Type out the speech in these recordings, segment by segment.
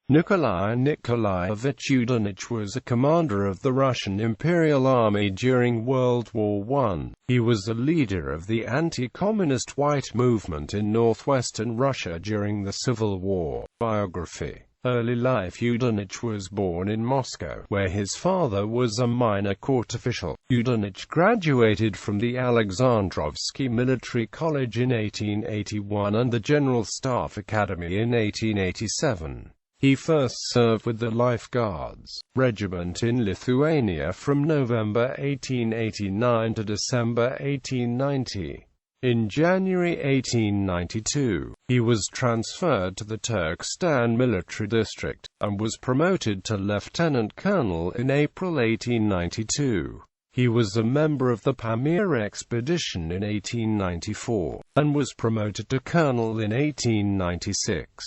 Nikolai Nikolayevich Yudenich was a commander of the Russian Imperial Army during World War I. He was a leader of the anti-communist white movement in northwestern Russia during the Civil War. Biography. Early life. Yudenich was born in Moscow, where his father was a minor court official. Yudenich graduated from the Alexandrovsky Military College in 1881 and the General Staff Academy in 1887. He first served with the Life Guards Regiment in Lithuania from November 1889 to December 1890. In January 1892, he was transferred to the Turkestan Military District, and was promoted to lieutenant colonel in April 1892. He was a member of the Pamir expedition in 1894, and was promoted to colonel in 1896.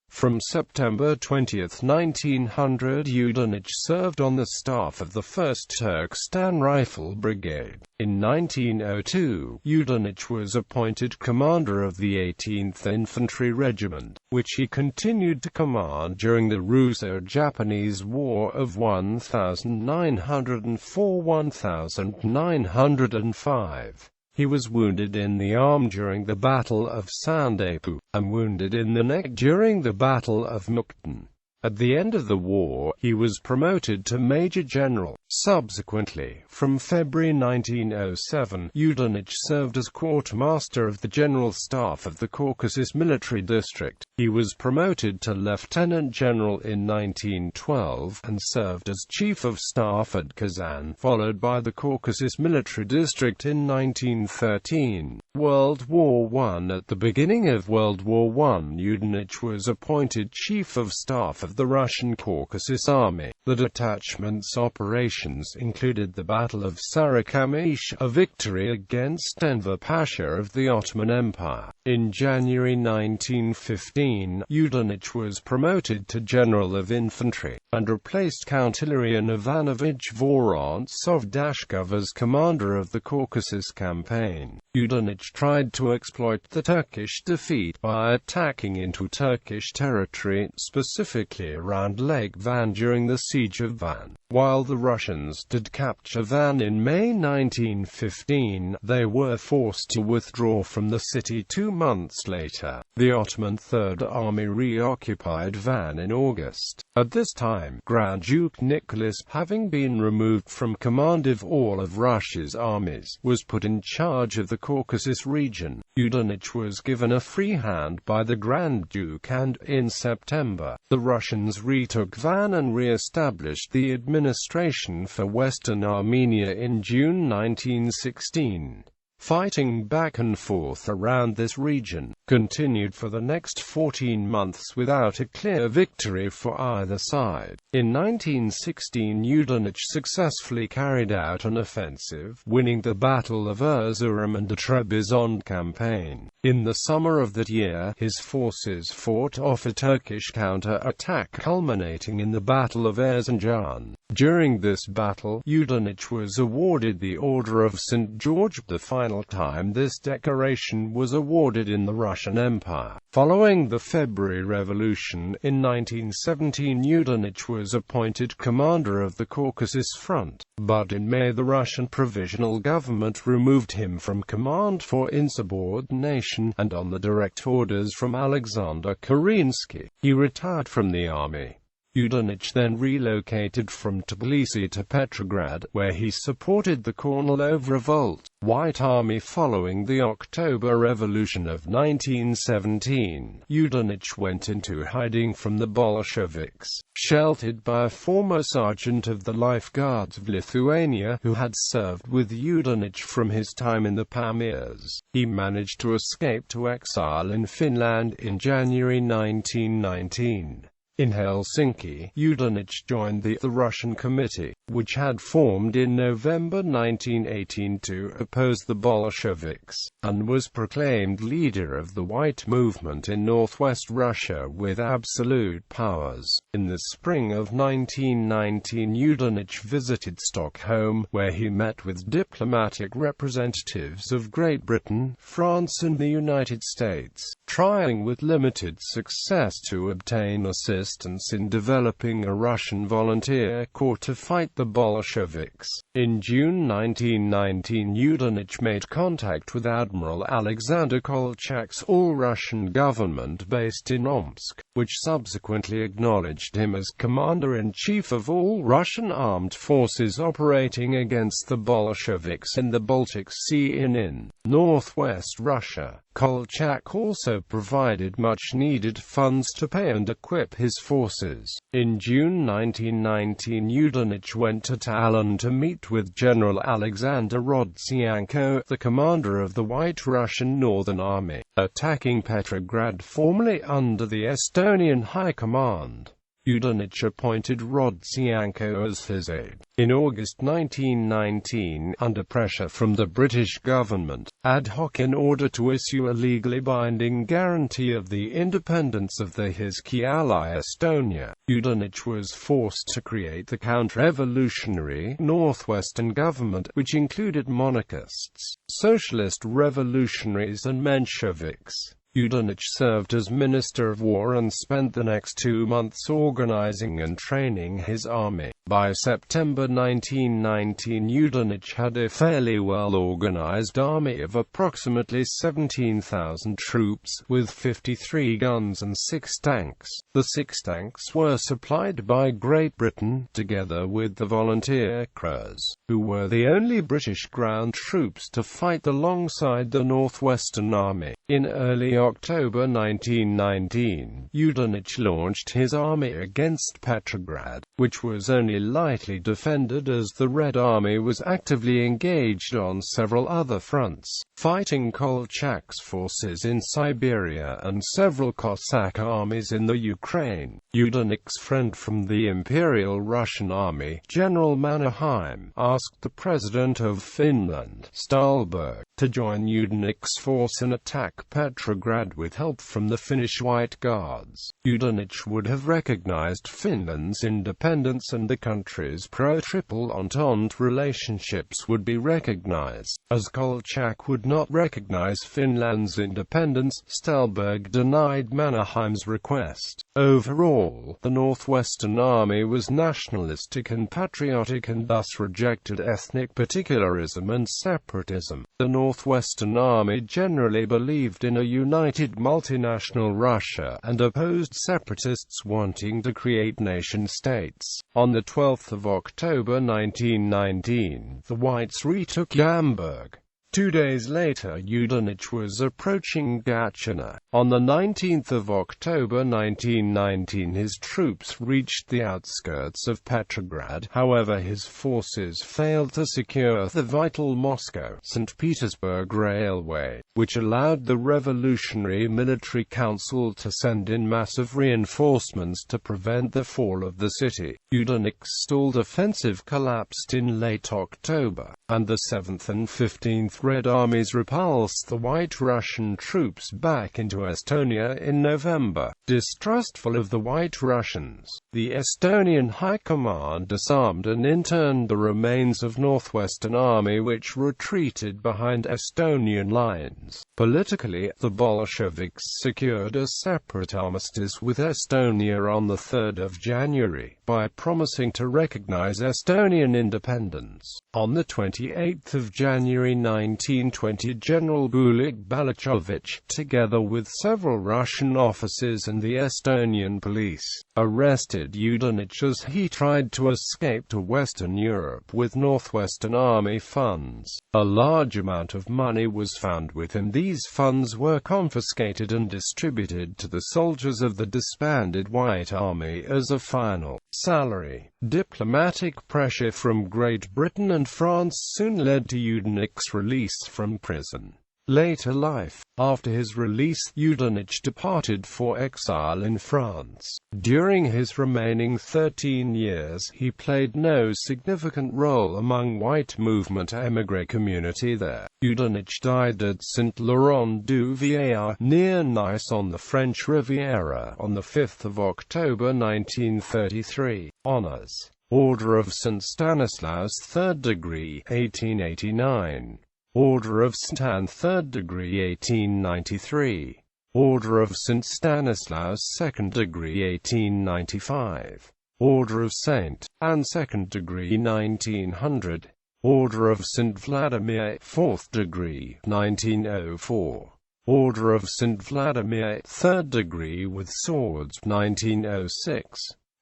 From September 20, 1900, Yudenich served on the staff of the 1st Turkestan Rifle Brigade. In 1902, Yudenich was appointed commander of the 18th Infantry Regiment, which he continued to command during the Russo-Japanese War of 1904–1905. He was wounded in the arm during the Battle of Sandapu, and wounded in the neck during the Battle of Mukden. At the end of the war, he was promoted to Major General. Subsequently, from February 1907, Yudenich served as quartermaster of the General Staff of the Caucasus Military District. He was promoted to Lieutenant General in 1912, and served as Chief of Staff at Kazan, followed by the Caucasus Military District in 1913. World War I. At the beginning of World War I, Yudenich was appointed Chief of Staff of the Russian Caucasus Army. The detachment's operations included the Battle of Sarikamish, a victory against Enver Pasha of the Ottoman Empire. In January 1915, Yudenich was promoted to General of Infantry, and replaced Count Ilarion Ivanovich Vorontsov-Dashkov as commander of the Caucasus Campaign. Yudenich tried to exploit the Turkish defeat by attacking into Turkish territory, specifically around Lake Van during the Siege of Van. While the Russians did capture Van in May 1915, they were forced to withdraw from the city 2 months later. The Ottoman Third Army reoccupied Van in August. At this time, Grand Duke Nicholas, having been removed from command of all of Russia's armies, was put in charge of the Caucasus region. Yudenich was given a free hand by the Grand Duke, and, in September, the Russians retook Van and re-established the administration for Western Armenia in June 1916. Fighting back and forth around this region continued for the next 14 months without a clear victory for either side. In 1916, Yudenich successfully carried out an offensive, winning the Battle of Erzurum and the Trebizond campaign. In the summer of that year, his forces fought off a Turkish counter-attack culminating in the Battle of Erzincan. During this battle, Yudenich was awarded the Order of St. George, the final time this decoration was awarded in the Russian Empire. Following the February Revolution, in 1917 Yudenich was appointed commander of the Caucasus Front, but in May the Russian Provisional Government removed him from command for insubordination, and on the direct orders from Alexander Kerensky, he retired from the army. Yudenich then relocated from Tbilisi to Petrograd, where he supported the Kornilov Revolt, White Army following the October Revolution of 1917. Yudenich went into hiding from the Bolsheviks, sheltered by a former sergeant of the Life Guards of Lithuania who had served with Yudenich from his time in the Pamirs. He managed to escape to exile in Finland in January 1919. In Helsinki, Yudenich joined the Russian Committee, which had formed in November 1918 to oppose the Bolsheviks, and was proclaimed leader of the White Movement in Northwest Russia with absolute powers. In the spring of 1919, Yudenich visited Stockholm, where he met with diplomatic representatives of Great Britain, France and the United States, trying with limited success to obtain assistance assistance in developing a Russian volunteer corps to fight the Bolsheviks. In June 1919, Yudenich made contact with Admiral Alexander Kolchak's all-Russian government based in Omsk, which subsequently acknowledged him as Commander-in-Chief of all Russian armed forces operating against the Bolsheviks in the Baltic Sea in Northwest Russia. Kolchak also provided much-needed funds to pay and equip his forces. In June 1919, Yudenich went to Tallinn to meet with General Alexander Rodzianko, the commander of the White Russian Northern Army, attacking Petrograd formerly under the Estonian High Command. Yudenich appointed Rodzianko as his aide. In August 1919, under pressure from the British government, ad hoc in order to issue a legally binding guarantee of the independence of his key ally Estonia, Yudenich was forced to create the counter-revolutionary Northwestern government, which included monarchists, socialist revolutionaries and Mensheviks. Yudenich served as Minister of War and spent the next 2 months organizing and training his army. By September 1919, Yudenich had a fairly well-organized army of approximately 17,000 troops, with 53 guns and 6 tanks. The 6 tanks were supplied by Great Britain, together with the volunteer corps, who were the only British ground troops to fight alongside the Northwestern Army. In early October 1919, Yudenich launched his army against Petrograd, which was only lightly defended as the Red Army was actively engaged on several other fronts, fighting Kolchak's forces in Siberia and several Cossack armies in the Ukraine. Yudenich's friend from the Imperial Russian Army, General Mannerheim, asked the President of Finland, Ståhlberg, to join Yudenich's force and attack Petrograd with help from the Finnish White Guards. Yudenich would have recognized Finland's independence and the country's pro-Triple Entente relationships would be recognized. As Kolchak would not recognize Finland's independence, Ståhlberg denied Mannerheim's request. Overall, the Northwestern Army was nationalistic and patriotic and thus rejected ethnic particularism and separatism. The Northwestern Army generally believed in a united multinational Russia and opposed separatists wanting to create nation-states. On the 12th of October 1919, the Whites retook Yamburg. 2 days later, Yudenich was approaching Gatchina. On the 19th of October 1919, his troops reached the outskirts of Petrograd. However, his forces failed to secure the vital Moscow-St. Petersburg Railway, which allowed the Revolutionary Military Council to send in massive reinforcements to prevent the fall of the city. Yudenich's stalled offensive collapsed in late October, and the 7th and 15th Red Armies repulsed the White Russian troops back into Estonia in November. Distrustful of the White Russians, the Estonian High Command disarmed and interned the remains of Northwestern Army, which retreated behind Estonian lines. Politically, the Bolsheviks secured a separate armistice with Estonia on the 3rd of January, by promising to recognize Estonian independence. On the 28th of January 1920, General Bulik Balachovich, together with several Russian officers and the Estonian police, arrested Yudenich as he tried to escape to Western Europe with Northwestern Army funds. A large amount of money was found with him. These funds were confiscated and distributed to the soldiers of the disbanded White Army as a final salary. Diplomatic pressure from Great Britain and France soon led to Yudenich's release from prison. Later life. After his release, Yudenich departed for exile in France. During his remaining 13 years, he played no significant role among white movement émigré community there. Yudenich died at Saint-Laurent-du-Vieillard, near Nice on the French Riviera, on the 5th of October 1933. Honours: Order of St. Stanislaus, 3rd degree, 1889. Order of St. Anne, 3rd degree, 1893. Order of St. Stanislaus 2nd degree 1895. Order of St. Anne 2nd degree 1900. Order of St. Vladimir 4th degree 1904. Order of St. Vladimir 3rd degree with swords 1906.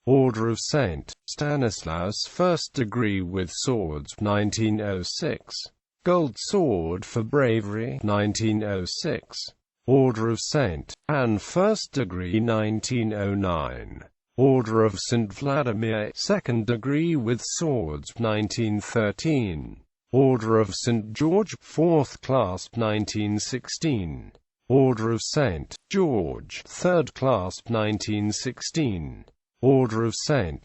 Order of St. Stanislaus 1st degree with swords 1906. Gold Sword for Bravery 1906. Order of St. Anne 1st degree 1909. Order of St. Vladimir 2nd degree with swords 1913. Order of St. George 4th class 1916. Order of St. George 3rd class 1916. Order of St.